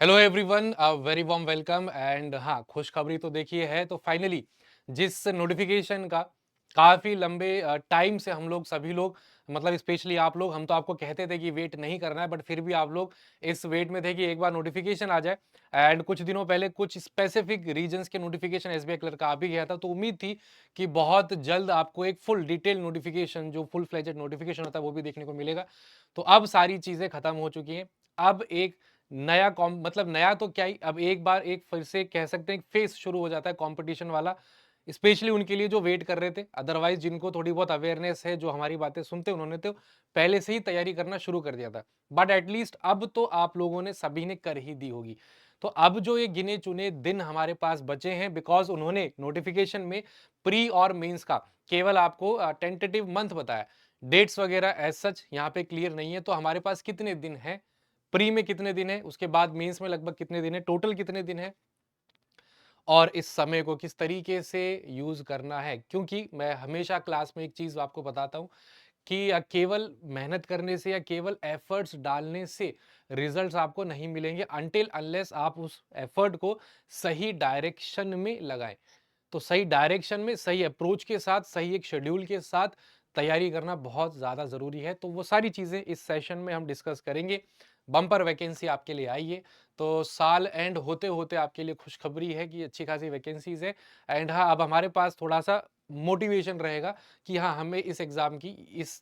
Hello everyone, very warm welcome and हाँ, खुशखबरी तो देखिए है तो फाइनली जिस नोटिफिकेशन का काफ़ी लंबे टाइम से हम लोग सभी लोग मतलब स्पेशली आप लोग हम तो आपको कहते थे कि वेट नहीं करना है, बट फिर भी आप लोग इस वेट में थे कि एक बार नोटिफिकेशन आ जाए। एंड कुछ दिनों पहले कुछ स्पेसिफिक रीजंस के नोटिफिकेशन एसबीआई क्लर्क का आ भी गया था, तो उम्मीद थी कि बहुत जल्द आपको एक फुल डिटेल नोटिफिकेशन जो फुल फ्लेजेड नोटिफिकेशन होता है वो भी देखने को मिलेगा। तो अब सारी चीज़ें खत्म हो चुकी हैं। अब एक नया कॉम मतलब नया तो क्या ही, अब एक बार एक फिर से कह सकते हैं फेस शुरू हो जाता है कंपटीशन वाला, स्पेशली उनके लिए जो वेट कर रहे थे। अदरवाइज जिनको थोड़ी बहुत अवेयरनेस है, जो हमारी बातें सुनते हैं, उन्होंने तो पहले से ही तैयारी करना शुरू कर दिया था। बट एटलीस्ट अब तो आप लोगों ने सभी ने कर ही दी होगी। तो अब जो ये गिने चुने दिन हमारे पास बचे हैं, बिकॉज उन्होंने नोटिफिकेशन में प्री और मेंस का केवल आपको टेंटेटिव मंथ बताया, डेट्स वगैरह एज सच यहाँ पे क्लियर नहीं है। तो हमारे पास कितने दिन है, प्री में कितने दिन है, उसके बाद मेंस में लगभग कितने दिन है, टोटल कितने दिन है, और इस समय को किस तरीके से यूज करना है। क्योंकि मैं हमेशा क्लास में एक चीज आपको बताता हूं कि केवल मेहनत करने से या केवल एफर्ट्स डालने से रिजल्ट्स आपको नहीं मिलेंगे अनटिल अनलेस आप उस एफर्ट को सही डायरेक्शन में लगाएं। तो सही डायरेक्शन में सही अप्रोच के साथ सही एक शेड्यूल के साथ तैयारी करना बहुत ज़्यादा ज़रूरी है। तो वो सारी चीज़ें इस सेशन में हम डिस्कस करेंगे। बम्पर वैकेंसी आपके लिए आई है, तो साल एंड होते होते आपके लिए खुशखबरी है कि अच्छी खासी वैकेंसीज है। एंड हाँ, अब हमारे पास थोड़ा सा मोटिवेशन रहेगा कि हाँ, हमें इस एग्ज़ाम की इस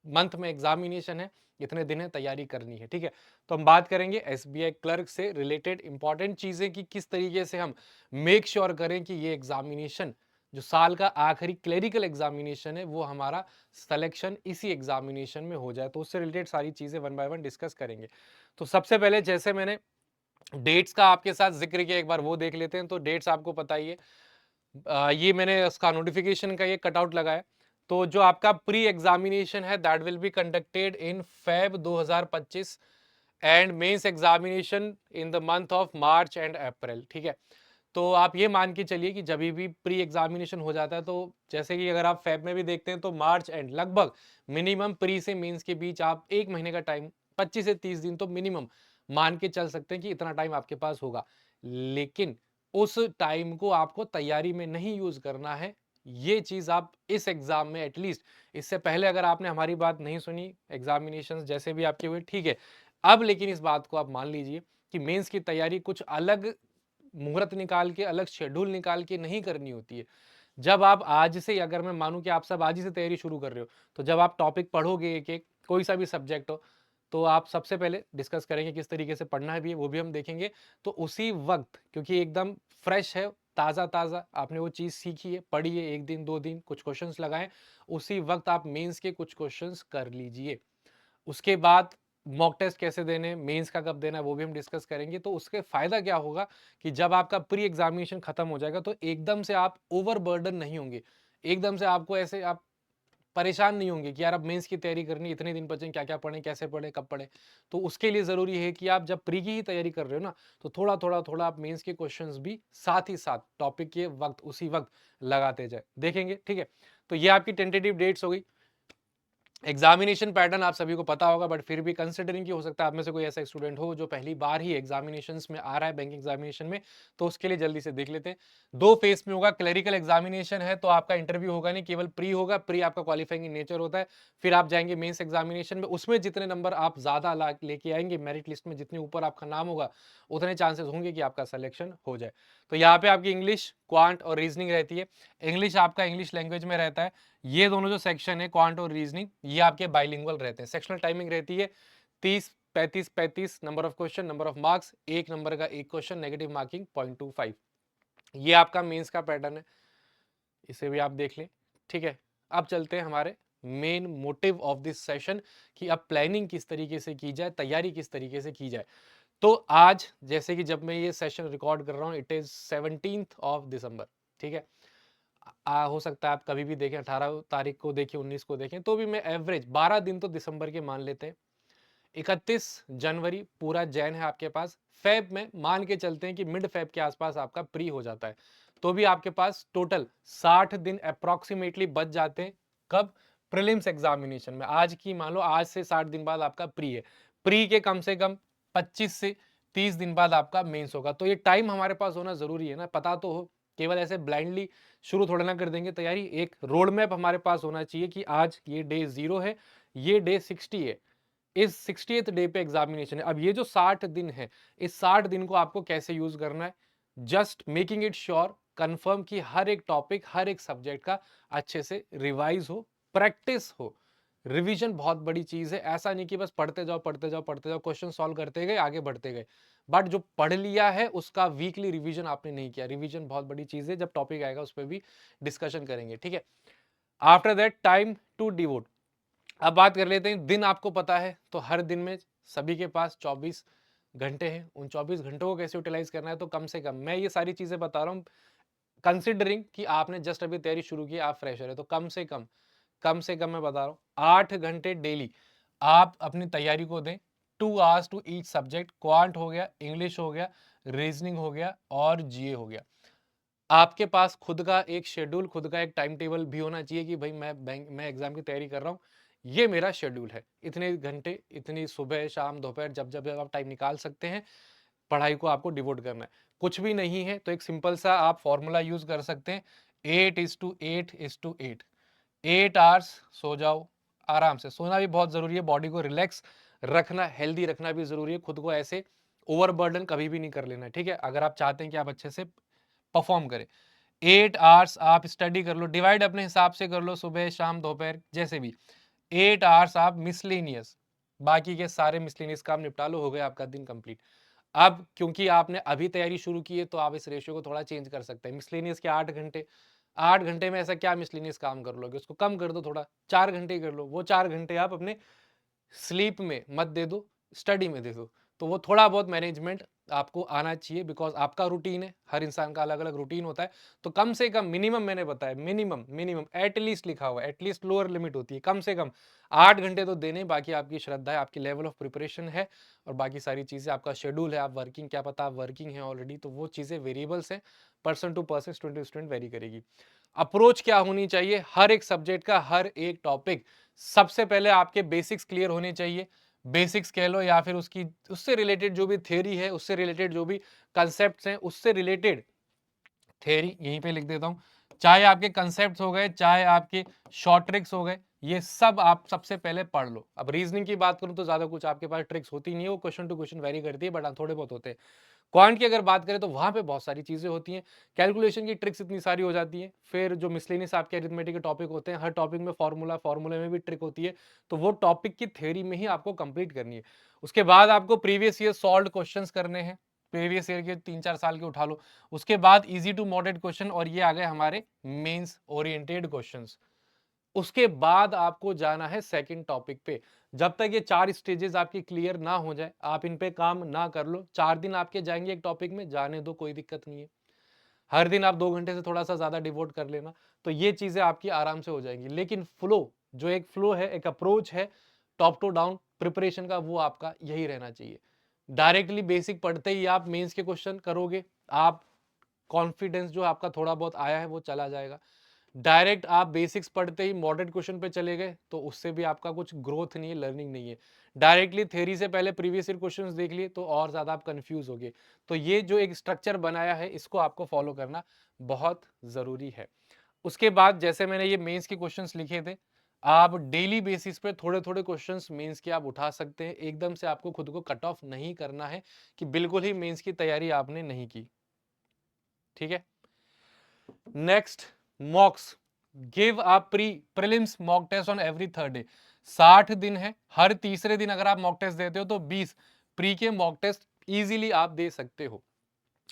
मंथ में एग्जामिनेशन है, इतने दिन है, तैयारी करनी है। ठीक है, तो हम बात करेंगे एसबीआई क्लर्क से रिलेटेड इंपॉर्टेंट चीज़ें कि किस तरीके से हम मेक श्योर करें कि ये एग्जामिनेशन जो साल का आखिरी क्लेरिकल एग्जामिनेशन है वो हमारा सिलेक्शन इसी एग्जामिनेशन में हो जाए। तो उससे रिलेटेड सारी चीजें वन बाय वन डिस्कस करेंगे। तो सबसे पहले जैसे मैंने डेट्स का आपके साथ जिक्र किया, एक बार वो देख लेते हैं। तो डेट्स आपको पता ही है, ये मैंने उसका नोटिफिकेशन का ये कटआउट लगाया। तो जो आपका प्री एग्जामिनेशन है that will be conducted in Feb 2025 and mains examination in the month of March and April. ठीक है, तो आप ये मान के चलिए कि जब भी प्री एग्जामिनेशन हो जाता है, तो जैसे कि अगर आप फेब में भी देखते हैं तो मार्च एंड लगभग मिनिमम प्री से मेंस के बीच आप एक महीने का टाइम, 25 से 30 दिन तो मिनिमम मान के चल सकते हैं कि इतना टाइम आपके पास होगा। लेकिन उस टाइम को आपको तैयारी में नहीं यूज करना है। ये चीज आप इस एग्जाम में एटलीस्ट, इससे पहले अगर आपने हमारी बात नहीं सुनी, एग्जामिनेशंस जैसे भी आपके हुए ठीक है, अब लेकिन इस बात को आप मान लीजिए कि मेंस की तैयारी कुछ अलग मुहूर्त निकाल के, अलग शेड्यूल निकाल के नहीं करनी होती है। जब आप आज से, अगर मैं मानूं कि आप सब आज ही से तैयारी शुरू कर रहे हो, तो जब आप टॉपिक पढ़ोगे एक एक, कोई सा भी सब्जेक्ट हो, तो आप सबसे पहले डिस्कस करेंगे किस तरीके से पढ़ना है भी है, वो भी हम देखेंगे। तो उसी वक्त, क्योंकि एकदम फ्रेश है, ताज़ा ताज़ा आपने वो चीज़ सीखी है, पढ़ी है, एक दिन दो दिन कुछ क्वेश्चंस लगाएं, उसी वक्त आप मेंस के कुछ क्वेश्चंस कर लीजिए। उसके बाद मॉक टेस्ट कैसे देने, मेंस का कब देना है, वो भी हम डिस्कस करेंगे। तो उसके फायदा क्या होगा कि जब आपका प्री एग्जामिनेशन खत्म हो जाएगा तो एकदम से आप ओवरबर्डन नहीं होंगे, एकदम से आपको ऐसे आप परेशान नहीं होंगे कि यार अब मेंस की तैयारी करनी, इतने दिन बचे, क्या क्या पढ़ें, कैसे पढ़ें, कब पढ़ें। तो उसके लिए जरूरी है कि आप जब प्री की ही तैयारी कर रहे हो ना, तो थोड़ा थोड़ा थोड़ा आप मेंस के क्वेश्चंस भी साथ ही साथ टॉपिक के वक्त उसी वक्त लगाते जाए, देखेंगे। ठीक है, तो ये आपकी टेंटेटिव डेट्स हो गई। एग्जामिनेशन पैटर्न आप सभी को पता होगा, बट फिर भी कंसिडरिंग कि हो सकता है आप में से कोई ऐसा स्टूडेंट हो जो पहली बार ही एग्जामिनेशंस में आ रहा है, बैंकिंग एग्जामिनेशन में, तो उसके लिए जल्दी से देख लेते हैं। दो फेस में होगा, क्लरिकल एग्जामिनेशन है तो आपका इंटरव्यू होगा नहीं, केवल प्री होगा। प्री आपका क्वालिफाइंग इन नेचर होता है। फिर आप जाएंगे मेंस एग्जामिनेशन में, उसमें जितने नंबर आप ज्यादा लेके आएंगे, मेरिट लिस्ट में जितने ऊपर आपका नाम होगा, उतने चांसेस होंगे कि आपका सिलेक्शन हो जाए। तो यहाँ पे आपकी इंग्लिश, क्वांट और रीजनिंग रहती है। इंग्लिश आपका इंग्लिश लैंग्वेज में रहता है। ये दोनों जो सेक्शन है, क्वांट और रीजनिंग, ये आपके बाइलिंगुअल रहते हैं। सेक्शनल टाइमिंग रहती है 30 35 35, number of question, number of marks, एक नंबर का एक क्वेश्चन, नेगेटिव मार्किंग 0.25। ये आपका मेंस का पैटर्न है, इसे भी आप देख लें। ठीक है, अब चलते हैं हमारे main motive of this session कि अब प्लानिंग किस तरीके से की जाए, तैयारी किस तरीके से की जाए। तो आज जैसे कि जब मैं ये सेशन रिकॉर्ड कर रहा हूँ, इट इज 17 दिसंबर। ठीक है, हो सकता है आप कभी भी देखें, 18 तारीख को देखें, 19 को देखें, तो भी मैं एवरेज 12 दिन तो दिसंबर के मान लेते हैं। 31 जनवरी पूरा जैन है आपके पास। फेब में मान के चलते हैं कि मिड फेब के आसपास आपका प्री हो जाता है, तो भी आपके पास टोटल 60 दिन अप्रोक्सीमेटली बच जाते हैं। कब? प्रीलिम्स एग्जामिनेशन में। आज की मान लो, आज से 60 दिन बाद आपका प्री है। प्री के कम से कम 25 से 30 दिन बाद आपका मेंस होगा। तो ये टाइम हमारे पास होना ज़रूरी है ना, पता तो हो, केवल ऐसे ब्लाइंडली शुरू थोड़ा ना कर देंगे तैयारी। एक रोड मैप हमारे पास होना चाहिए कि आज ये डे 0 है, ये डे 60 है, इस 60th डे पे एग्जामिनेशन है। अब ये जो 60 दिन है, इस 60 दिन को आपको कैसे यूज करना है, just making it sure, confirm कि हर एक टॉपिक, हर एक सब्जेक्ट का अच्छे से रिवाइज हो, प्रैक्टिस हो। रिवीजन बहुत बड़ी चीज है, ऐसा नहीं कि बस पढ़ते जाओ पढ़ते जाओ पढ़ते जाओ, क्वेश्चन सॉल्व करते गए आगे बढ़ते गए, बट जो पढ़ लिया है उसका वीकली रिवीजन आपने नहीं किया। रिवीजन बहुत बड़ी चीज है, जब टॉपिक आएगा उस पर भी डिस्कशन करेंगे, ठीक है। After that time to devote. अब बात कर लेते हैं, दिन आपको पता है तो हर दिन में सभी के पास 24 घंटे हैं। उन 24 घंटों को कैसे यूटिलाइज करना है, तो कम से कम मैं ये सारी चीजें बता रहा हूँ कंसिडरिंग कि आपने जस्ट अभी तैयारी शुरू की, आप फ्रेशर है, तो कम से कम मैं बता रहा हूँ 8 घंटे डेली आप अपनी तैयारी को दें। 2 hours to each subject, quant हो गया, इंग्लिश हो गया, रीजनिंग हो गया और जीए हो गया। आपके पास खुद का एक शेड्यूल, खुद का एक टाइम टेबल भी होना चाहिए कि भाई मैं एग्जाम की तैयारी कर रहा हूँ, ये मेरा शेड्यूल है, इतने घंटे, इतनी सुबह शाम दोपहर जब जब आप टाइम निकाल सकते हैं, पढ़ाई को आपको डिवोट करना है। कुछ भी नहीं है तो एक सिंपल सा आप फॉर्मूला यूज कर सकते हैं, 8:8:8। 8 आवर्स सो जाओ, आराम से सोना भी बहुत जरूरी है, बॉडी को रिलैक्स रखना, हेल्दी रखना भी जरूरी है, खुद को ऐसे ओवरबर्डन कभी भी नहीं कर लेना है, ठीक है। अगर आप चाहते हैं कि आप अच्छे से परफॉर्म करें, 8 आवर्स आप स्टडी कर लो, डिवाइड अपने हिसाब से कर लो, सुबह शाम दोपहर जैसे भी। 8 आवर्स आप मिसलेनियस, बाकी के सारे मिसलेनियस काम निपटा लो, हो गया आपका दिन कंप्लीट। अब क्योंकि आपने अभी तैयारी शुरू की है तो आप इस रेशियो को थोड़ा चेंज कर सकते हैं। मिसलेनियस के 8 घंटे, 8 घंटे में ऐसा क्या मिसलेनियस काम कर लोगे, उसको कम कर दो थोड़ा, 4 घंटे कर लो। वो 4 घंटे आप अपने स्लीप में मत दे दो, स्टडी में दे दो। तो वो थोड़ा बहुत मैनेजमेंट आपको आना चाहिए, बिकॉज आपका रूटीन है, हर इंसान का अलग अलग रूटीन होता है। तो कम से कम मिनिमम, मैंने बताया मिनिमम, मिनिमम एटलीस्ट लिखा हुआ है, एटलीस्ट लोअर लिमिट होती है, कम से कम 8 घंटे तो देने। बाकी आपकी श्रद्धा है, आपकी लेवल ऑफ प्रिपरेशन है, और बाकी सारी चीजें आपका शेड्यूल है, आप वर्किंग, क्या पता आप वर्किंग है ऑलरेडी, तो वो चीजें वेरिएबल्स हैं, person to person, student to student vary करेगी। अप्रोच क्या होनी चाहिए, हर एक सब्जेक्ट का हर एक टॉपिक, सबसे पहले आपके बेसिक्स क्लियर होने चाहिए। बेसिक्स कह लो या फिर उसकी, उससे रिलेटेड जो भी थ्योरी है, उससे रिलेटेड जो भी कंसेप्ट्स हैं, उससे रिलेटेड थ्योरी यहीं पे लिख देता हूं। चाहे आपके कंसेप्ट्स हो गए, चाहे आपके शॉर्ट ट्रिक्स हो गए, ये सब आप सबसे पहले पढ़ लो। अब रीजनिंग की बात करूं तो ज्यादा कुछ आपके पास ट्रिक्स होती नहीं है, वो क्वेश्चन टू क्वेश्चन वेरी करती है, बट हाँ थोड़े बहुत होते हैं। क्वांट की अगर बात करें तो वहां पे बहुत सारी चीजें होती हैं, कैलकुलेशन की ट्रिक्स इतनी सारी हो जाती हैं। फिर जो मिसलेनियस आपके अरिथमेटिक के टॉपिक होते हैं, हर टॉपिक में फॉर्मूला, फॉर्मूले में भी ट्रिक होती है, तो वो टॉपिक की थ्योरी में ही आपको कंप्लीट करनी है। उसके बाद आपको प्रीवियस ईयर सॉल्व क्वेश्चंस करने हैं, प्रीवियस ईयर के 3-4 साल के उठा लो। उसके बाद इजी टू मॉडरेट क्वेश्चन, और ये आ गए हमारे मेंस ओरिएंटेड क्वेश्चंस। उसके बाद आपको जाना है सेकंड टॉपिक पे। जब तक ये 4 स्टेजेस आपकी क्लियर ना हो जाए, आप इन पे काम ना कर लो। 4 दिन आपके जाएंगे एक टॉपिक में, जाने दो, कोई दिक्कत नहीं है। हर दिन आप 2 घंटे से थोड़ा सा ज्यादा डिवोट कर लेना, तो ये चीजें आपकी आराम से हो जाएंगी। लेकिन फ्लो, जो एक फ्लो है, एक अप्रोच है टॉप टू डाउन प्रिपरेशन का, वो आपका यही रहना चाहिए। डायरेक्टली बेसिक पढ़ते ही आप मेंस के क्वेश्चन करोगे, आप कॉन्फिडेंस जो आपका थोड़ा बहुत आया है वो चला जाएगा। डायरेक्ट आप बेसिक्स पढ़ते ही मॉडरेट क्वेश्चन पे चले गए तो उससे भी आपका कुछ ग्रोथ नहीं है, लर्निंग नहीं है। डायरेक्टली थ्योरी से पहले प्रीवियस ईयर क्वेश्चंस देख लिए तो और ज्यादा आप कंफ्यूज हो गए। तो ये जो एक स्ट्रक्चर बनाया है, इसको आपको फॉलो करना बहुत जरूरी है। उसके बाद जैसे मैंने ये मेंस के क्वेश्चंस लिखे थे, आप डेली बेसिस पे थोड़े थोड़े क्वेश्चंस मेंस के आप उठा सकते हैं। एकदम से आपको खुद को कट ऑफ नहीं करना है कि बिल्कुल ही मेंस की तैयारी आपने नहीं की, ठीक है। Next, mocks, give a prelims mock test on every third day. 60 दिन है, हर तीसरे दिन अगर आप मॉक टेस्ट देते हो तो 20 प्री के मॉक टेस्ट इजीली आप दे सकते हो।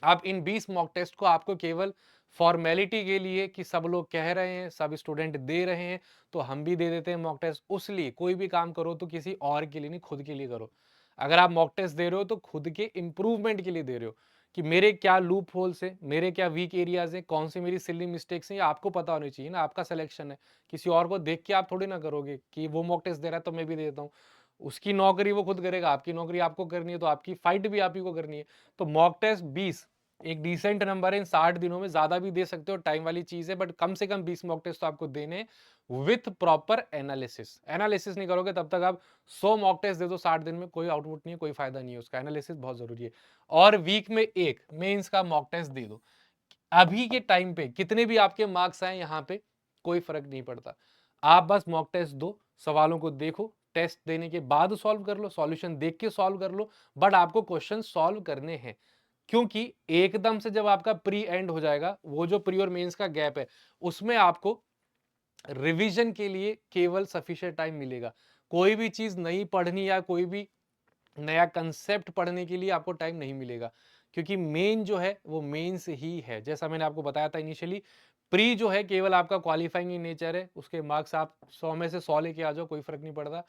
आप इन 20 मॉक टेस्ट को आपको केवल फॉर्मेलिटी के लिए कि सब लोग कह रहे हैं, सब स्टूडेंट दे रहे हैं, तो हम भी दे देते हैं मॉक टेस्ट, उस लिए कोई भी काम करो तो किसी और के लिए नहीं, खुद के लिए करो। अगर आप मॉक टेस्ट दे रहे हो तो खुद के इंप्रूवमेंट के लिए दे रहे हो, कि मेरे क्या लूप होल्स है, मेरे क्या वीक एरियाज है, कौन सी मेरी सिली मिस्टेक्स हैं, ये आपको पता होनी चाहिए ना। आपका सिलेक्शन है, किसी और को देख के आप थोड़ी ना करोगे कि वो मॉक टेस्ट दे रहा है तो मैं भी दे देता हूँ। उसकी नौकरी वो खुद करेगा, आपकी नौकरी आपको करनी है, तो आपकी फाइट भी आप ही को करनी है। तो मॉक टेस्ट 20 एक डिसेंट नंबर है इन 60 दिनों में, ज्यादा भी दे सकते हो, टाइम वाली चीज है, बट कम से कम 20 मॉक टेस्ट तो आपको देने विथ प्रॉपर एनालिसिस। एनालिसिस नहीं करोगे तब तक आप 100 मॉक टेस्ट दे दो 60 दिन में, कोई आउटपुट नहीं है, कोई फायदा नहीं है उसका। एनालिसिस बहुत जरूरी है। और वीक में एक मेंस का मॉक टेस्ट दे दो। अभी के टाइम पे कितने भी आपके मार्क्स आए यहाँ पे कोई फर्क नहीं पड़ता, आप बस मॉक टेस्ट दो, सवालों को देखो, टेस्ट देने के बाद सॉल्व कर लो, सॉल्यूशन देख के सॉल्व कर लो, बट आपको क्वेश्चन सॉल्व करने हैं। क्योंकि एकदम से जब आपका प्री एंड हो जाएगा, वो जो प्री और मेंस का गैप है, उसमें आपको रिवीजन के लिए केवल सफिशिएंट टाइम मिलेगा। कोई भी चीज नई पढ़नी या कोई भी नया कंसेप्ट पढ़ने के लिए आपको टाइम नहीं मिलेगा, क्योंकि मेन जो है वो मेंस ही है। जैसा मैंने आपको बताया था इनिशियली, प्री जो है केवल आपका क्वालिफाइंग इन नेचर है, उसके मार्क्स आप 100 में से 100 लेके आ जाओ, कोई फर्क नहीं पड़ता,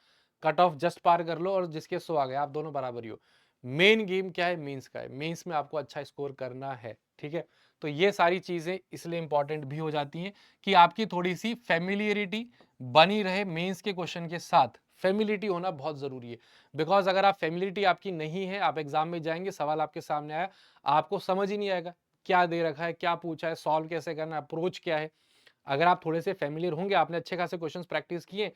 कट ऑफ जस्ट पार कर लो और जिसके 100 आ गए, आप दोनों बराबर ही हो। मेन गेम क्या है, मेंस का है, मेंस में आपको अच्छा स्कोर करना है, ठीक है। तो ये सारी चीजें इसलिए इंपॉर्टेंट भी हो जाती हैं कि आपकी थोड़ी सी फेमिलियरिटी बनी रहे मेंस के क्वेश्चन के साथ। फेमिलिटी होना बहुत जरूरी है, बिकॉज अगर आप फेमिलिटी आपकी नहीं है, आप एग्जाम में जाएंगे, सवाल आपके सामने आया, आपको समझ ही नहीं आएगा क्या दे रखा है, क्या पूछा है, सॉल्व कैसे करना है, अप्रोच क्या है। अगर आप थोड़े से फेमिलियर होंगे, आपने अच्छे खासे क्वेश्चंस प्रैक्टिस किए,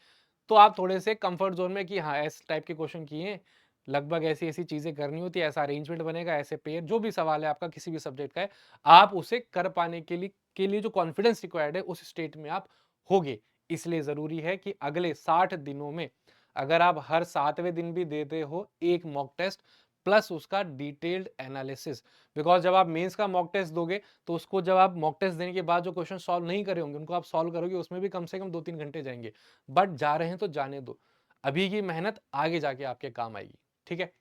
तो आप थोड़े से कंफर्ट जोन में कि हाँ इस टाइप के क्वेश्चन किए, लगभग ऐसी ऐसी चीजें करनी होती है, ऐसा अरेंजमेंट बनेगा, ऐसे पेयर, जो भी सवाल है आपका किसी भी सब्जेक्ट का है, आप उसे कर पाने के लिए जो कॉन्फिडेंस रिक्वायर्ड है उस स्टेट में आप होगे। इसलिए जरूरी है कि अगले 60 दिनों में अगर आप हर 7वें दिन भी देते हो एक मॉक टेस्ट प्लस उसका डिटेल्ड एनालिसिस, बिकॉज जब आप मेंस का मॉक टेस्ट दोगे तो उसको जब आप मॉक टेस्ट देने के बाद जो क्वेश्चन सॉल्व नहीं करे होंगे उनको आप सॉल्व करोगे, उसमें भी कम से कम 2-3 घंटे जाएंगे, बट जा रहे हैं तो जाने दो, अभी की मेहनत आगे जाके आपके काम आएगी, ठीक है।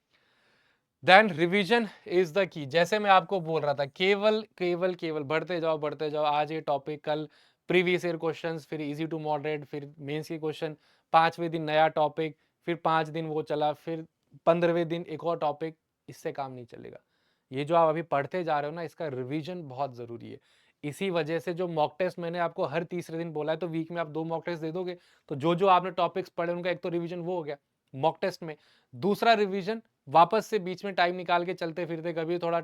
Then revision is the key, जैसे मैं आपको बोल रहा था, केवल केवल केवल बढ़ते जाओ बढ़ते जाओ, आज ये टॉपिक, कल प्रीवियस ईयर क्वेश्चंस, फिर इजी टू मॉडरेट, फिर मेंस के क्वेश्चन, 5वें दिन नया टॉपिक, फिर 5 दिन वो चला, फिर 15वें दिन एक और टॉपिक, इससे काम नहीं चलेगा। ये जो आप अभी पढ़ते जा रहे हो ना, इसका रिवीजन बहुत जरूरी है। इसी वजह से जो मॉक टेस्ट मैंने आपको हर तीसरे दिन बोला है, तो वीक में आप 2 मॉक टेस्ट दे दोगे, तो जो जो आपने टॉपिक्स पढ़े उनका एक तो रिवीजन वो हो गया मॉक टेस्ट में। दूसरा रिवीजन, वापस से बीच में टाइम निकाल के चलते फिरते कभी थोड़ा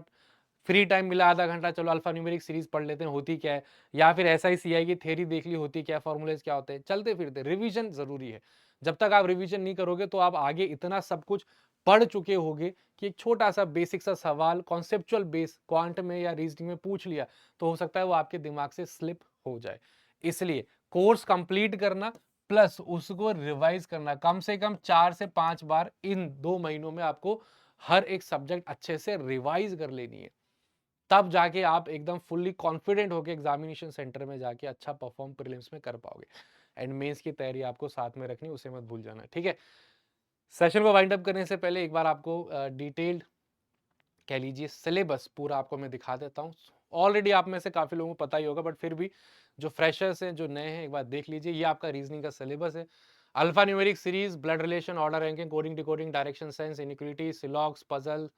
फ्री टाइम मिला आधा घंटा, चलो अल्फा न्यूमेरिक सीरीज पढ़ लेते हैं होती क्या है, या फिर ऐसा ही सीआई की थ्योरी देख ली होती क्या, फॉर्मूलेज क्या होते हैं, चलते फिरते रिवीजन जरूरी है। जब तक आप रिवीजन नहीं करोगे तो आप आगे इतना सब कुछ पढ़ चुके होगे कि एक छोटा सा बेसिक सा सवाल कॉन्सेप्चुअल बेस क्वांट में या रीजनिंग में पूछ लिया तो हो सकता है वो आपके दिमाग से स्लिप हो जाए। इसलिए कोर्स कंप्लीट करना प्लस उसको रिवाइज करना, कम से कम 4 से 5 बार इन 2 महीनों में आपको हर एक सब्जेक्ट अच्छे से रिवाइज कर लेनी है, तब जाके आप एकदम फुल्ली कॉन्फिडेंट होकर एग्जामिनेशन सेंटर में जाके अच्छा परफॉर्म प्रीलिम्स में कर पाओगे। एंड मेंस की तैयारी आपको साथ में रखनी, उसे मत भूल जाना, ठीक है। सेशन को वाइंड अप करने से पहले एक बार आपको डिटेल्ड कह लीजिए सिलेबस पूरा आपको मैं दिखा देता हूँ। ऑलरेडी आप में से काफी लोगों को पता ही होगा, बट फिर भी जो फ्रेशर्स हैं, जो नए हैं, एक बार देख लीजिए। ये आपका रीजनिंग का सिलेबस है। Alpha numeric series, blood relation, order ranking, coding decoding, direction sense, inequality, syllogisms, puzzle,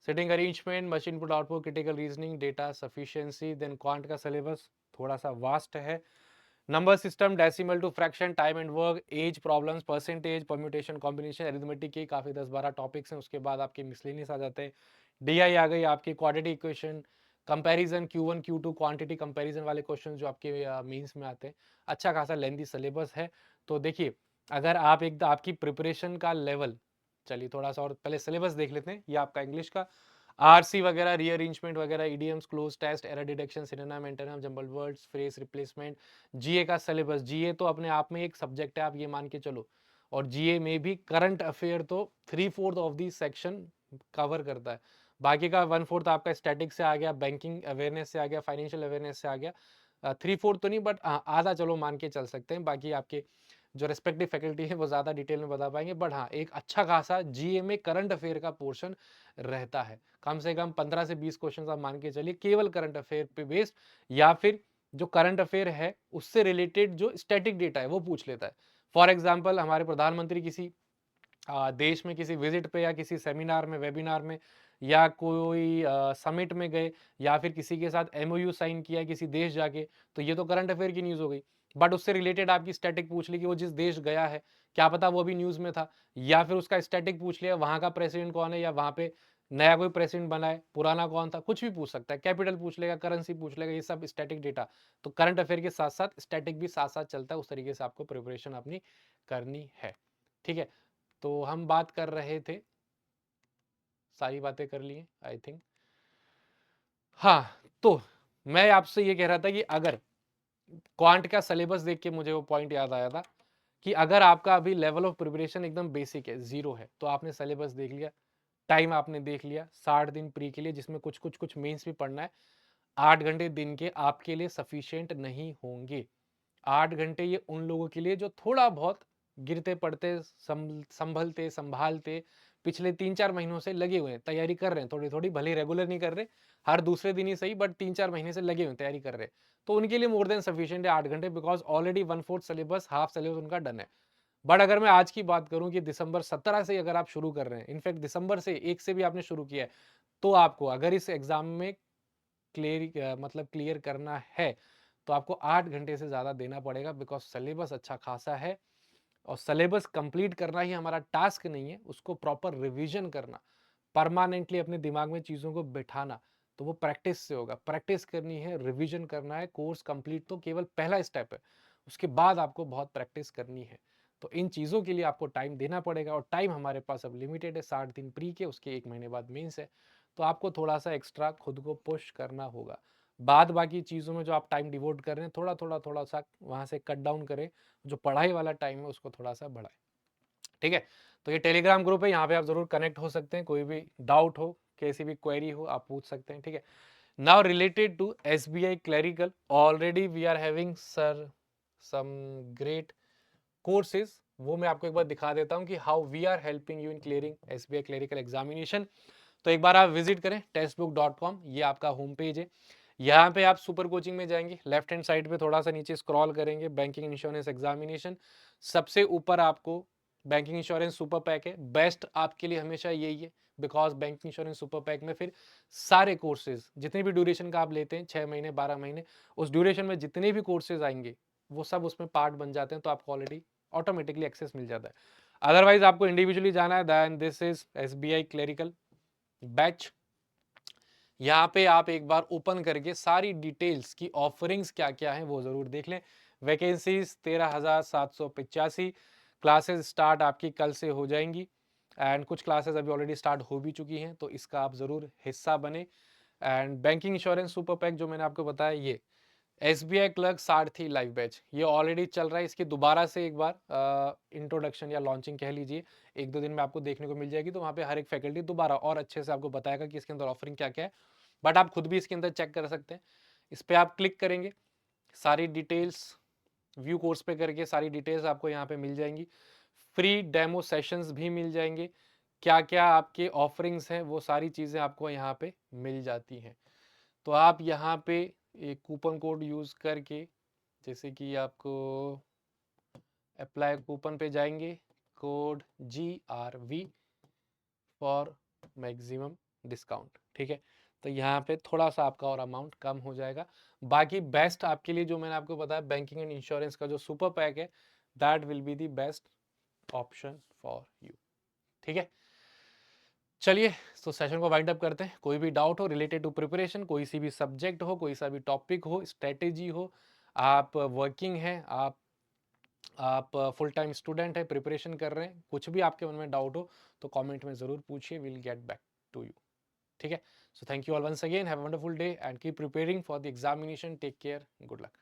sitting arrangement, machine input output, critical reasoning, data sufficiency. Then quant का सिलेबस थोड़ा सा वास्ट है। Number system, decimal to fraction, time and work, age problems, percentage, permutation, combination, arithmetic के काफी 10-12 topics हैं। उसके बाद आपके मिसलेनियस आ जाते हैं। डीआई आ गई आपकी, quadratic equation, comparison, Q1 Q2 quantity comparison वाले क्वेश्चन जो आपके मेंस में आते हैं। अच्छा खासा लेंथी सिलेबस है। तो देखिए, अगर आप एक आपकी प्रिपरेशन का लेवल, चलिए थोड़ा सा और पहले सिलेबस देख लेते हैं। ये आपका इंग्लिश का आरसी वगैरह, रीअरेंजमेंट वगैरह, idioms, cloze test, error detection, synonym, antonym, jumbled words, phrase replacement. GA का सिलेबस, जीए तो अपने आप में एक सब्जेक्ट है, आप ये मान के चलो। और जीए में भी करंट अफेयर तो 3/4 ऑफ दी सेक्शन कवर करता है। बाकी का 1/4 आपका स्टैटिक से आ गया, बैंकिंग अवेयरनेस से आ गया, फाइनेंशियल अवेयरनेस से आ गया। 3/4 तो नहीं, बट आधा चलो मान के चल सकते हैं। बाकी आपके जो रेस्पेक्टिव फैकल्टी है वो ज़्यादा डिटेल में बता पाएंगे, बट हाँ एक अच्छा खासा जीए में करंट अफेयर का पोर्शन रहता है। कम से कम 15 से 20 क्वेश्चन आप मान के चलिए केवल करंट अफेयर पे बेस्ड, या फिर जो करंट अफेयर है उससे रिलेटेड जो स्टैटिक डेटा है वो पूछ लेता है। फॉर एग्जाम्पल, हमारे प्रधानमंत्री किसी देश में किसी विजिट पे या किसी सेमिनार में, वेबिनार में, या कोई समिट में गए, या फिर किसी के साथ एमओयू साइन किया किसी देश जाके, तो ये तो करंट अफेयर की न्यूज़ हो गई। बट उससे रिलेटेड आपकी स्टैटिक पूछ ली कि वो जिस देश गया है क्या पता वो भी न्यूज़ में था, या फिर उसका स्टैटिक पूछ लिया वहाँ का प्रेसिडेंट कौन है, या वहाँ पे नया कोई प्रेसिडेंट बना है, पुराना कौन था, कुछ भी पूछ सकता है, कैपिटल पूछ लेगा, करेंसी पूछ लेगा, ये सब स्टैटिक डेटा। तो करंट अफेयर के साथ साथ स्टैटिक भी साथ साथ चलता है, उस तरीके से आपको प्रिपरेशन अपनी करनी है। ठीक है, तो हम बात कर रहे थे, सारी बातें कर ली आई थिंक। हाँ, तो मैं आपसे ये कह रहा था कि अगर क्वांट का सिलेबस देख के मुझे वो पॉइंट याद आया था कि अगर आपका अभी लेवल ऑफ प्रिपरेशन एकदम बेसिक है, जीरो है, तो आपने सिलेबस देख लिया, टाइम आपने देख लिया, 60 दिन प्री के लिए, जिसमें कुछ कुछ कुछ मेंस भी पढ़ना है। 8 घंटे दिन के आपके लिए सफिशिएंट नहीं होंगे। 8 घंटे ये उन लोगों के लिए जो थोड़ा बहुत गिरते पड़ते, संभलते संभालते पिछले 3-4 महीनों से लगे हुए हैं, तैयारी कर रहे हैं थोड़ी थोड़ी, भले रेगुलर नहीं कर रहे, हर दूसरे दिन ही सही, बट 3-4 महीने से लगे हुए हैं, तैयारी कर रहे हैं, तो उनके लिए मोर देन सफिशिएंट है 8 घंटे, because already 1/4 syllabus, half syllabus उनका डन है। बट अगर मैं आज की बात करूं कि दिसंबर 17 से अगर आप शुरू कर रहे हैं, इनफैक्ट दिसंबर से 1 से भी आपने शुरू किया है, तो आपको अगर इस एग्जाम में मतलब क्लियर करना है, तो आपको 8 घंटे से ज़्यादा देना पड़ेगा, बिकॉज सिलेबस अच्छा खासा है, और सिलेबस कंप्लीट करना ही हमारा टास्क नहीं है, उसको प्रॉपर रिवीजन करना, परमानेंटली अपने दिमाग में चीज़ों को बिठाना, तो वो प्रैक्टिस से होगा। प्रैक्टिस करनी है, रिवीजन करना है, कोर्स कंप्लीट तो केवल पहला स्टेप है, उसके बाद आपको बहुत प्रैक्टिस करनी है। तो इन चीज़ों के लिए आपको टाइम देना पड़ेगा, और टाइम हमारे पास अब लिमिटेड है, 60 दिन प्री के, उसके 1 महीने बाद मेंस है, तो आपको थोड़ा सा एक्स्ट्रा खुद को पुश करना होगा। बाद बाकी चीज़ों में जो आप टाइम डिवोट कर रहे हैं, थोड़ा सा वहाँ से कट डाउन करें, जो पढ़ाई वाला टाइम है उसको थोड़ा सा बढ़ाएं। ठीक है, तो ये टेलीग्राम ग्रुप है, यहाँ पे आप जरूर कनेक्ट हो सकते हैं, कोई भी डाउट हो, कैसी भी क्वेरी हो, आप पूछ सकते हैं। ठीक है, now related to SBI clerical, already we are having sir some great courses, वो मैं आपको एक बार दिखा देता हूँ कि how we are helping you in clearing SBI clerical examination. तो एक बार आप विजिट करें testbook.com, ये आपका होम पेज है। यहाँ पे आप सुपर कोचिंग में जाएंगे, लेफ्ट हैंड साइड पे थोड़ा सा नीचे स्क्रॉल करेंगे, बैंकिंग इंश्योरेंस एग्जामिनेशन, सबसे ऊपर आपको बैंकिंग इंश्योरेंस सुपर पैक है। बेस्ट आपके लिए हमेशा यही है, because banking insurance super pack में फिर सारे कोर्सेज, जितने भी ड्यूरेशन का आप लेते हैं, 6 महीने 12 महीने, उस ड्यूरेशन में जितने भी कोर्सेज आएंगे वो सब उसमें पार्ट बन जाते हैं, तो आपको ऑलरेडी ऑटोमेटिकली एक्सेस मिल जाता है। अदरवाइज आपको इंडिविजुअली जाना है, then this is SBI clerical batch. यहाँ पे आप एक बार ओपन करके सारी डिटेल्स की ऑफरिंग्स क्या क्या हैं वो जरूर देख लें। वैकेंसीज 13,785, क्लासेस स्टार्ट आपकी कल से हो जाएंगी, एंड कुछ क्लासेस अभी ऑलरेडी स्टार्ट हो भी चुकी हैं, तो इसका आप जरूर हिस्सा बने। And banking insurance super pack जो मैंने आपको बताया, ये SBI क्लर्क सारथी लाइव बैच ये ऑलरेडी चल रहा है, इसकी दोबारा से एक बार इंट्रोडक्शन या लॉन्चिंग कह लीजिए, 1-2 दिन में आपको देखने को मिल जाएगी, तो वहाँ पे हर एक फैकल्टी दोबारा और अच्छे से आपको बताएगा कि इसके अंदर ऑफरिंग क्या क्या है, बट आप खुद भी इसके अंदर चेक कर सकते हैं। इस पर आप क्लिक करेंगे, सारी डिटेल्स व्यू कोर्स पे करके सारी डिटेल्स आपको यहाँ पे मिल जाएंगी, फ्री डेमो सेशंस भी मिल जाएंगे, क्या क्या आपके ऑफरिंग्स हैं वो सारी चीज़ें आपको यहाँ पे मिल जाती हैं। तो आप यहाँ पे एक कूपन कोड यूज़ करके, जैसे कि आपको अप्लाई कूपन पे जाएंगे, code GRV for maximum discount. ठीक है, तो यहाँ पे थोड़ा सा आपका और अमाउंट कम हो जाएगा। बाकी बेस्ट आपके लिए जो मैंने आपको बताया बैंकिंग एंड इंश्योरेंस का जो सुपर पैक है, that will be the best option for you. ठीक है, चलिए तो सेशन को वाइंड अप करते हैं। कोई भी डाउट हो रिलेटेड टू प्रिपरेशन, कोई सी भी सब्जेक्ट हो, कोई सा भी टॉपिक हो, स्ट्रेटेजी हो, आप वर्किंग हैं, आप फुल टाइम स्टूडेंट है, प्रिपरेशन कर रहे हैं, कुछ भी आपके मन में डाउट हो तो कमेंट में ज़रूर पूछिए, will get back to you. ठीक है, so thank you all once again, have a wonderful day and keep preparing for the examination, take care, good luck.